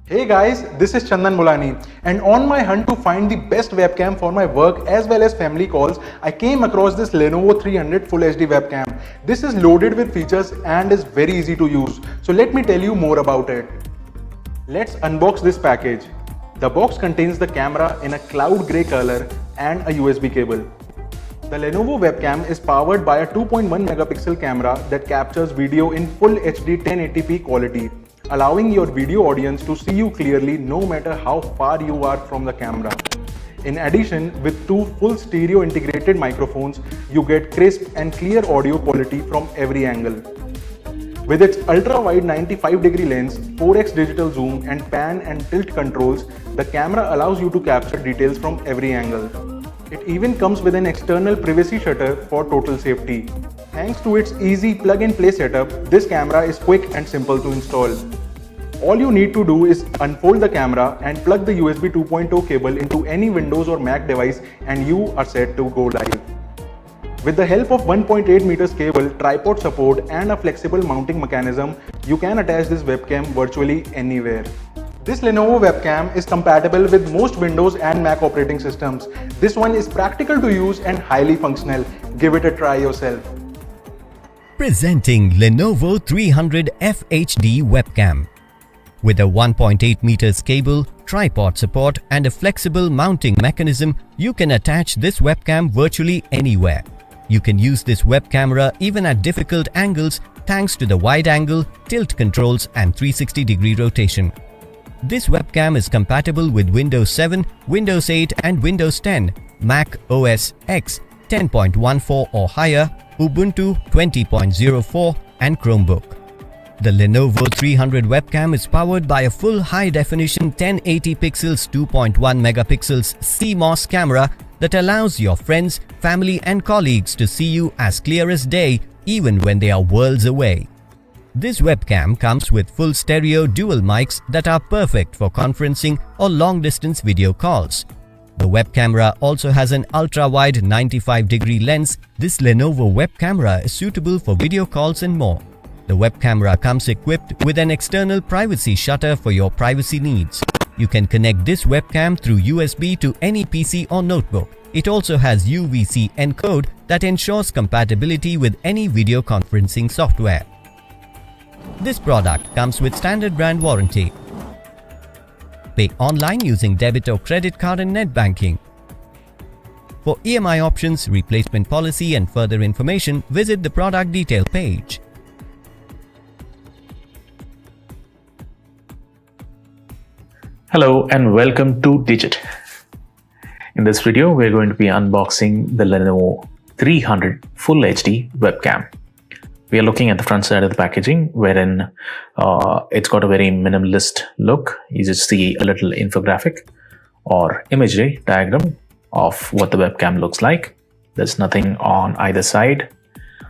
Hey guys, this is Chandan Mulani, and on my hunt to find the best webcam for my work as well as family calls, I came across this Lenovo 300 Full HD webcam. This is loaded with features and is very easy to use. So let me tell you more about it. Let's unbox this package. The box contains the camera in a cloud grey color and a USB cable. The Lenovo webcam is powered by a 2.1 megapixel camera that captures video in full HD 1080p quality, allowing your video audience to see you clearly no matter how far you are from the camera. In addition, with two full stereo integrated microphones, you get crisp and clear audio quality from every angle. With its ultra-wide 95-degree lens, 4x digital zoom and pan and tilt controls, the camera allows you to capture details from every angle. It even comes with an external privacy shutter for total safety. Thanks to its easy plug-and-play setup, this camera is quick and simple to install. All you need to do is unfold the camera and plug the USB 2.0 cable into any Windows or Mac device and you are set to go live. With the help of 1.8 meters cable, tripod support and a flexible mounting mechanism, you can attach this webcam virtually anywhere. This Lenovo webcam is compatible with most Windows and Mac operating systems. This one is practical to use and highly functional. Give it a try yourself. Presenting Lenovo 300 FHD Webcam. With a 1.8 meters cable, tripod support and a flexible mounting mechanism, you can attach this webcam virtually anywhere. You can use this web camera even at difficult angles thanks to the wide angle, tilt controls and 360-degree rotation. This webcam is compatible with Windows 7, Windows 8 and Windows 10, Mac OS X 10.14 or higher, Ubuntu 20.04 and Chromebook. The Lenovo 300 webcam is powered by a full high-definition 1080 pixels 2.1 megapixels CMOS camera that allows your friends, family and colleagues to see you as clear as day even when they are worlds away. This webcam comes with full stereo dual mics that are perfect for conferencing or long-distance video calls. The web camera also has an ultra-wide 95-degree lens. This Lenovo web camera is suitable for video calls and more. The web camera comes equipped with an external privacy shutter for your privacy needs. You can connect this webcam through USB to any PC or notebook. It also has UVC encode that ensures compatibility with any video conferencing software. This product comes with standard brand warranty. Pay online using debit or credit card and net banking. For EMI options, replacement policy and further information, visit the product detail page. Hello and welcome to Digit. In this video, we're going to be unboxing the Lenovo 300 Full HD webcam. We are looking at the front side of the packaging, wherein it's got a very minimalist look. You just see a little infographic or imagery diagram of what the webcam looks like. There's nothing on either side.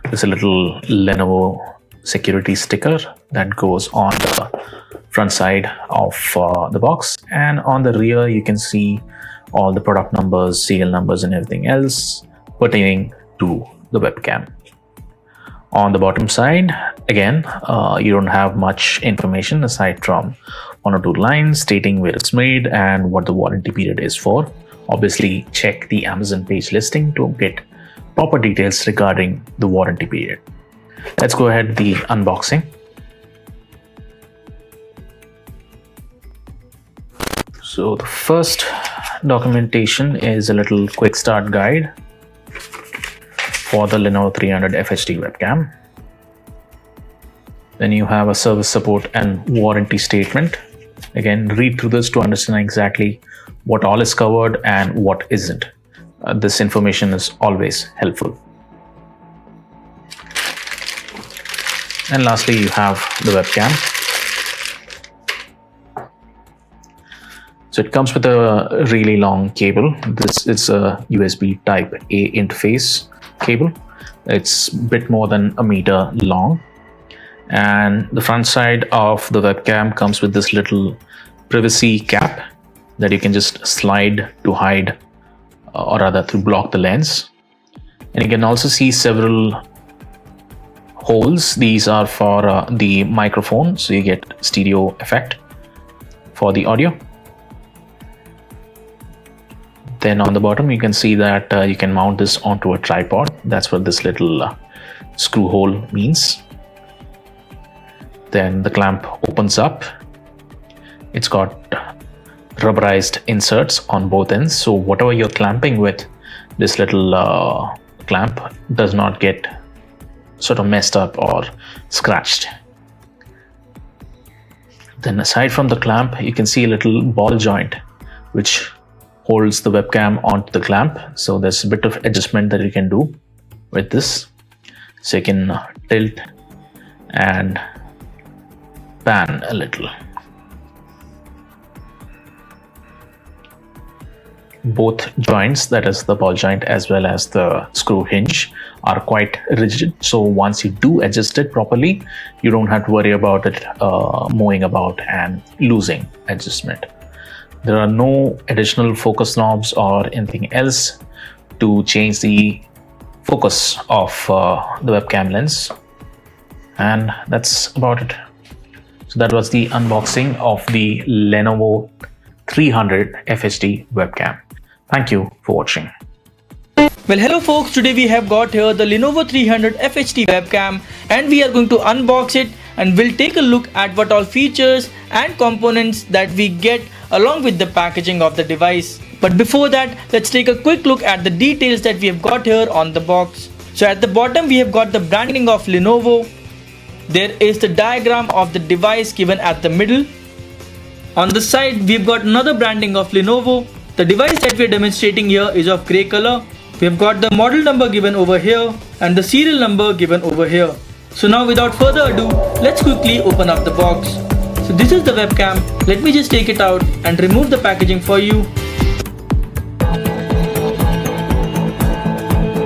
There's a little Lenovo security sticker that goes on the front side of the box, and on the rear you can see all the product numbers, serial numbers and everything else pertaining to the webcam. On the bottom side, again, you don't have much information aside from one or two lines stating where it's made and what the warranty period is for. Obviously, check the Amazon page listing to get proper details regarding the warranty period. Let's go ahead with the unboxing. So the first documentation is a little quick start guide for the Lenovo 300 FHD webcam. Then you have a service support and warranty statement. Again, read through this to understand exactly what all is covered and what isn't. This information is always helpful. And lastly, you have the webcam. So it comes with a really long cable. This is a USB type A interface cable. It's a bit more than a meter long. And the front side of the webcam comes with this little privacy cap that you can just slide to hide or rather to block the lens. And you can also see several holes. These are for the microphone, so you get stereo effect. for the audio. Then on the bottom you can see that you can mount this onto a tripod. That's what this little screw hole means. Then the clamp opens up. It's got rubberized inserts on both ends, so whatever you're clamping with, this little clamp does not get sort of messed up or scratched. Then aside from the clamp, you can see a little ball joint which holds the webcam onto the clamp. So there's a bit of adjustment that you can do with this. So you can tilt and pan a little. Both joints, that is the ball joint as well as the screw hinge, are quite rigid. So once you do adjust it properly, you don't have to worry about it moving about and losing adjustment. There are no additional focus knobs or anything else to change the focus of the webcam lens. And that's about it. So that was the unboxing of the Lenovo 300 FHD webcam. Thank you for watching. Well, hello folks, today we have got here the Lenovo 300 FHD webcam and we are going to unbox it and we'll take a look at what all features and components that we get along with the packaging of the device. But before that, let's take a quick look at the details that we have got here on the box. So at the bottom we have got the branding of Lenovo. There is the diagram of the device given at the middle. On the side we've got another branding of Lenovo. The device that we're demonstrating here is of grey color. We've got the model number given over here and the serial number given over here. So now without further ado, let's quickly open up the box. So this is the webcam. Let me just take it out and remove the packaging for you.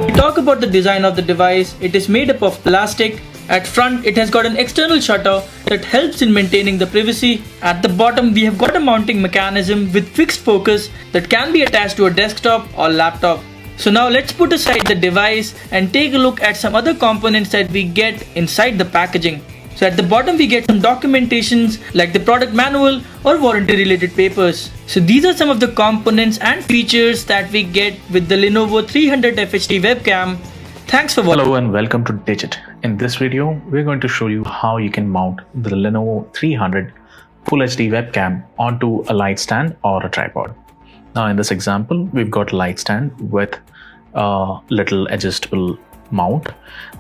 We talk about the design of the device. It is made up of plastic. At front, it has got an external shutter that helps in maintaining the privacy. At the bottom, we have got a mounting mechanism with fixed focus that can be attached to a desktop or laptop. So now let's put aside the device and take a look at some other components that we get inside the packaging. So at the bottom we get some documentations like the product manual or warranty related papers. So these are some of the components and features that we get with the Lenovo 300 FHD webcam. Thanks for watching. Hello and welcome to Digit. In this video, we're going to show you how you can mount the Lenovo 300 Full HD webcam onto a light stand or a tripod. Now in this example, we've got a light stand with a little adjustable mount.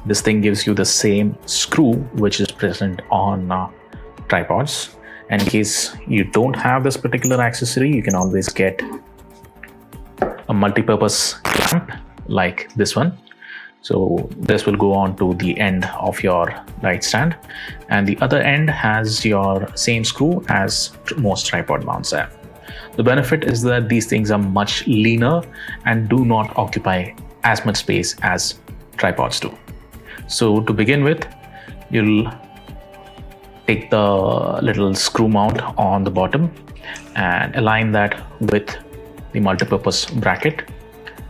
This thing gives you the same screw which is present on tripods. And in case you don't have this particular accessory, you can always get a multi-purpose clamp like this one. So this will go on to the end of your light stand, and the other end has your same screw as most tripod mounts have. The benefit is that these things are much leaner and do not occupy as much space as tripods do. So to begin with, you'll take the little screw mount on the bottom and align that with the multi-purpose bracket,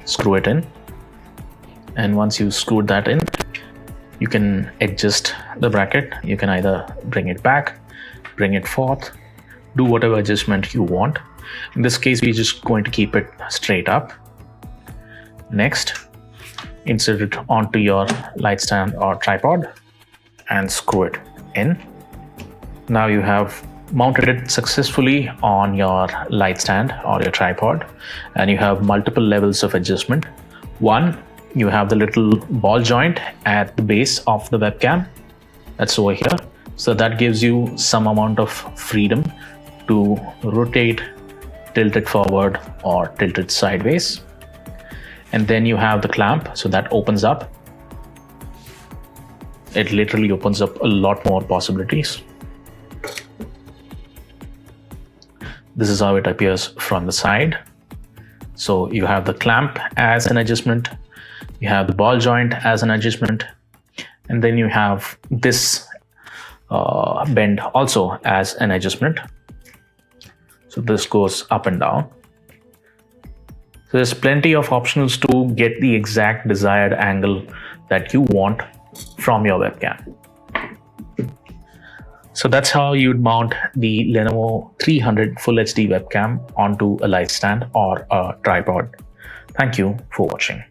screw it in. And once you screw that in, you can adjust the bracket. You can either bring it back, bring it forth, do whatever adjustment you want. In this case, we're just going to keep it straight up. Next, insert it onto your light stand or tripod and screw it in. Now you have mounted it successfully on your light stand or your tripod, and you have multiple levels of adjustment. One, you have the little ball joint at the base of the webcam that's over here. So that gives you some amount of freedom to rotate, tilt it forward or tilt it sideways. And then you have the clamp, so that opens up. It literally opens up a lot more possibilities. This is how it appears from the side. So you have the clamp as an adjustment, you have the ball joint as an adjustment, and then you have this bend also as an adjustment. So this goes up and down. So there's plenty of options to get the exact desired angle that you want from your webcam. So that's how you'd mount the Lenovo 300 Full HD webcam onto a light stand or a tripod. Thank you for watching.